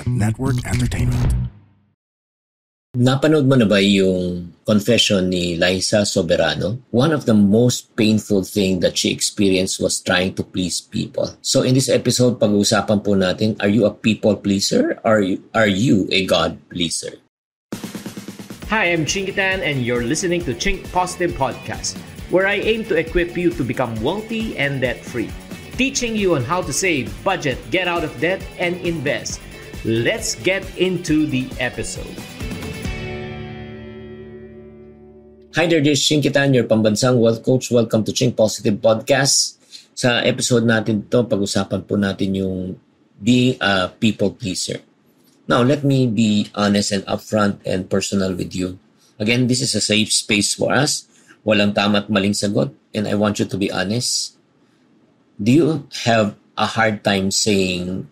Network Entertainment. Napanood mo na ba yung confession ni Liza Soberano? One of the most painful thing that she experienced was trying to please people. So in this episode, pag-uusapan po natin, are you a people pleaser or are you a God pleaser? Hi, I'm Chinkitan and you're listening to Chink Positive Podcast, where I aim to equip you to become wealthy and debt-free. Teaching you on how to save, budget, get out of debt, and invest. Let's get into the episode. Hi there, this is Chinkitan, your pambansang wealth coach. Welcome to Chink Positive Podcast. Sa episode natin to, pag-usapan po natin yung being a people pleaser. Now, let me be honest and upfront and personal with you. Again, this is a safe space for us. Walang tama at maling sagot. And I want you to be honest. Do you have a hard time saying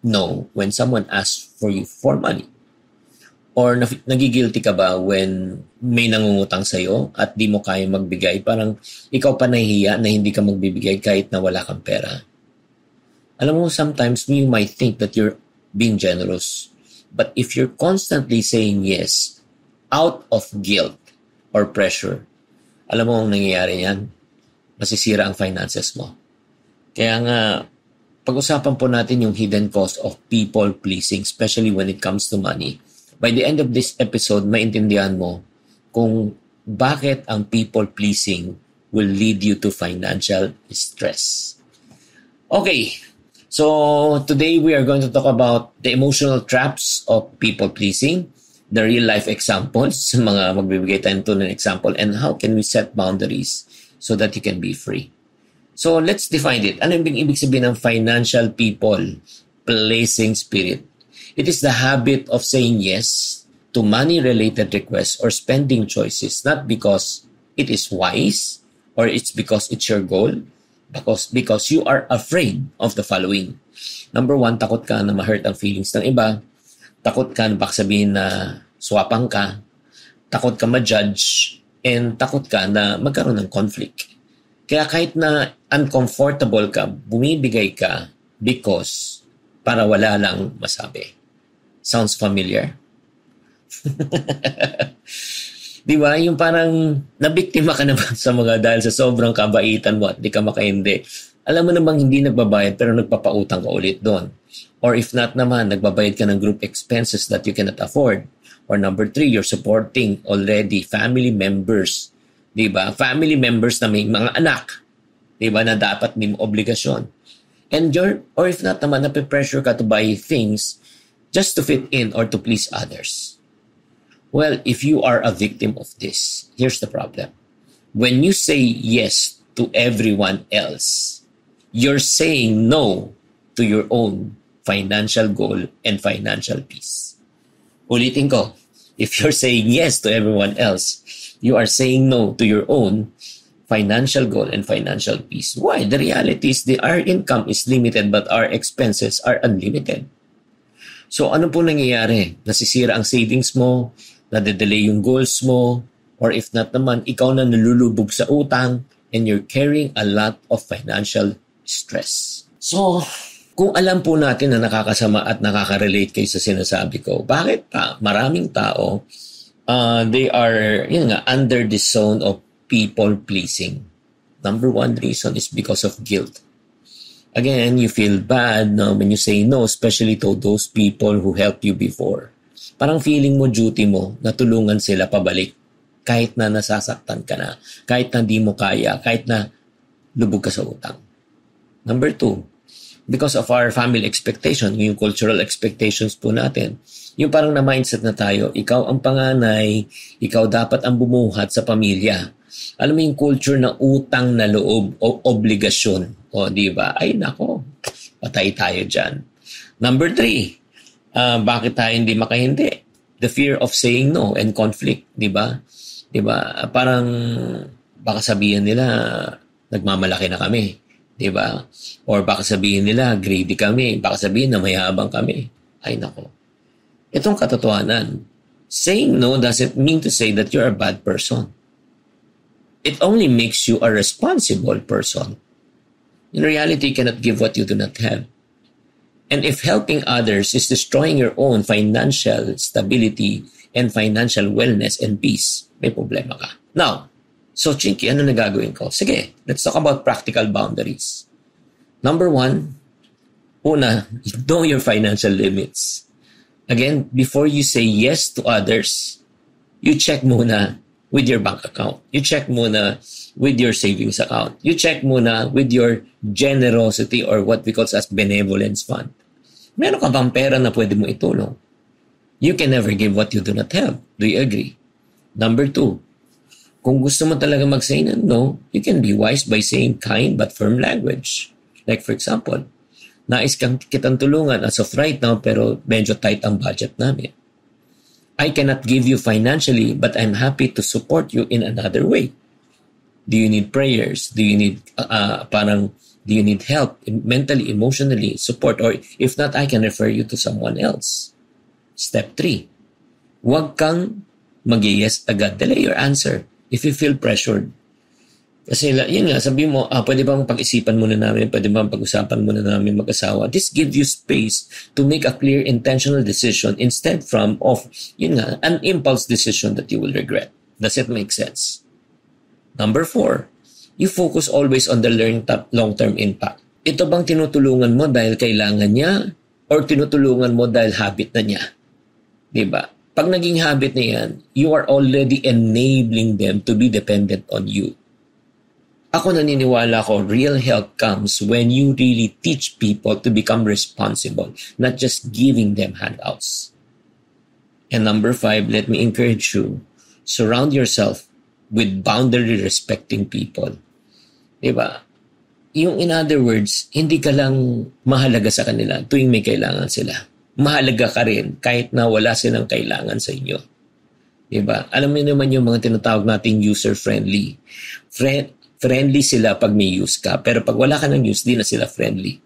no when someone asks for you for money? Or nagigilty ka ba when may nangungutang sa'yo at di mo kaya magbigay? Parang ikaw pa nahihiya na hindi ka magbibigay kahit na wala kang pera. Alam mo, sometimes you might think that you're being generous. But if you're constantly saying yes out of guilt or pressure, alam mo ang nangyayari yan? Masisira ang finances mo. Kaya nga, pag-usapan po natin yung hidden cost of people pleasing, especially when it comes to money. By the end of this episode, maintindihan mo kung bakit ang people pleasing will lead you to financial stress. Okay, so today we are going to talk about the emotional traps of people pleasing, the real life examples, mga magbibigay tayo ng example, and how can we set boundaries so that you can be free. So let's define it. Ano yung ibig sabihin ng financial people pleasing spirit? It is the habit of saying yes to money-related requests or spending choices, not because it is wise or it's because it's your goal, because you are afraid of the following. Number one, takot ka na ma-hurt ang feelings ng iba. Takot ka na baka sabihin na swapang ka. Takot ka ma-judge. And takot ka na magkaroon ng conflict. Kaya kahit na uncomfortable ka, bumibigay ka because para wala lang masabi. Sounds familiar? Di ba? Yung parang nabiktima ka naman sa mga dahil sa sobrang kabaitan mo at di ka makaindi. Alam mo namang hindi nagbabayad pero nagpapautang ka ulit doon. Or if not naman, nagbabayad ka ng group expenses that you cannot afford. Or number 3, you're supporting already family members. Di ba? Family members na may mga anak. Di ba? Na dapat may obligasyon. And or if not naman, nape-pressure ka to buy things just to fit in or to please others. Well, if you are a victim of this, here's the problem. When you say yes to everyone else, you're saying no to your own financial goal and financial peace. Ulitin ko, if you're saying yes to everyone else, you are saying no to your own financial goal and financial peace. Why? The reality is our income is limited but our expenses are unlimited. So ano po nangyayari? Nasisira ang savings mo, nade-delay yung goals mo, or if not naman, ikaw na nalulubog sa utang and you're carrying a lot of financial stress. So, kung alam po natin na nakakasama at nakaka-relate kayo sa sinasabi ko, bakit maraming tao, they are under the zone of people pleasing? Number one reason is because of guilt. Again, you feel bad when you say no, especially to those people who helped you before. Parang feeling mo, duty mo, na tulungan sila pabalik. Kahit na nasasaktan ka na, kahit na di mo kaya, kahit na lubog ka sa utang. Number 2, because of our family expectation, yung cultural expectations po natin, yung parang na-mindset na tayo, ikaw ang panganay, ikaw dapat ang bumuhat sa pamilya. Alam mo yung culture na utang na loob o obligasyon. O, di ba? Ay, nako. Patay tayo dyan. Number 3, bakit tayo hindi makahindi? The fear of saying no and conflict, di ba? Di ba? Parang baka sabihin nila, nagmamalaki na kami. Di ba? Or baka sabihin nila, greedy kami. Baka sabihin na mayabang kami. Ay, nako. Itong katotohanan, saying no doesn't mean to say that you're a bad person. It only makes you a responsible person. In reality, you cannot give what you do not have. And if helping others is destroying your own financial stability and financial wellness and peace, may problema ka. Now, so Chinky, ano na gagawin ko? Sige, let's talk about practical boundaries. Number 1, una, know your financial limits. Again, before you say yes to others, you check muna with your bank account. You check muna with your savings account. You check muna with your generosity or what we call as benevolence fund. Meron ka bang pera na pwede mo itulong? You can never give what you do not have. Do you agree? Number 2, kung gusto mo talaga mag-say no, you can be wise by saying kind but firm language. Like for example, nais kitang tulungan as of right now pero medyo tight ang budget namin. I cannot give you financially but I'm happy to support you in another way. Do you need prayers? Do you need do you need help mentally, emotionally, support? Or if not, I can refer you to someone else. Step 3, huwag kang mag-yes agad. Delay your answer if you feel pressured. Kasi yun nga, sabi mo, pwede bang pag-isipan muna namin, pwede bang pag-usapan muna namin mag-asawa. This gives you space to make a clear, intentional decision instead of, yun nga, an impulse decision that you will regret. Does it make sense? Number 4, you focus always on the long-term impact. Ito bang tinutulungan mo dahil kailangan niya or tinutulungan mo dahil habit na niya? Diba? Pag naging habit na yan, you are already enabling them to be dependent on you. Ako naniniwala ko, real help comes when you really teach people to become responsible, not just giving them handouts. And number 5, let me encourage you, surround yourself with boundary-respecting people. Diba? Yung in other words, hindi ka lang mahalaga sa kanila tuwing may kailangan sila. Mahalaga ka rin kahit na wala silang kailangan sa inyo. Diba? Alam mo naman yung mga tinatawag nating user-friendly. Friendly sila pag may use ka, pero pag wala ka ng use, di na sila friendly.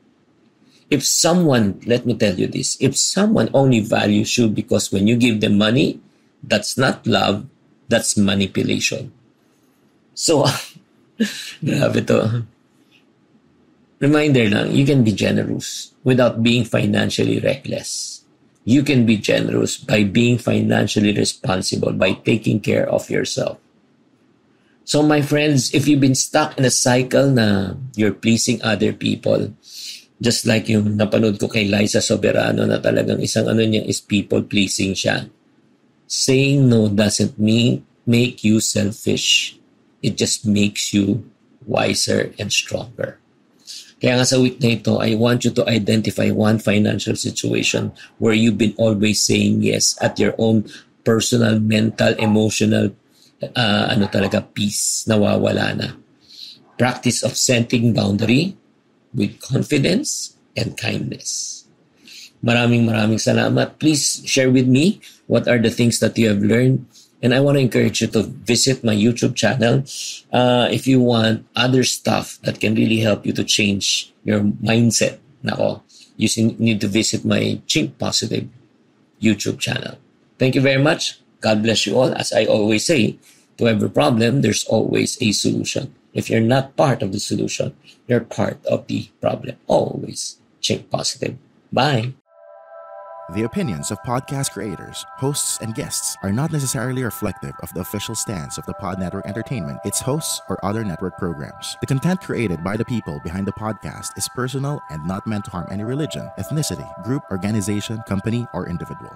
If someone, let me tell you this, if someone only values you because when you give them money, that's not love, that's manipulation. So, grabe to. Reminder lang, you can be generous without being financially reckless. You can be generous by being financially responsible, by taking care of yourself. So my friends, if you've been stuck in a cycle na you're pleasing other people, just like yung napanood ko kay Liza Soberano na talagang isang niya is people-pleasing siya. Saying no doesn't make you selfish. It just makes you wiser and stronger. Kaya nga sa week na ito, I want you to identify one financial situation where you've been always saying yes at your own personal, mental, emotional peace, nawawala na. Practice of setting boundary with confidence and kindness. Maraming salamat. Please share with me what are the things that you have learned. And I want to encourage you to visit my YouTube channel if you want other stuff that can really help you to change your mindset. Nako, you need to visit my Chink Positive YouTube channel. Thank you very much. God bless you all. As I always say, to every problem, there's always a solution. If you're not part of the solution, you're part of the problem. Always Chink Positive. Bye. The opinions of podcast creators, hosts, and guests are not necessarily reflective of the official stance of the Pod Network Entertainment, its hosts, or other network programs. The content created by the people behind the podcast is personal and not meant to harm any religion, ethnicity, group, organization, company, or individual.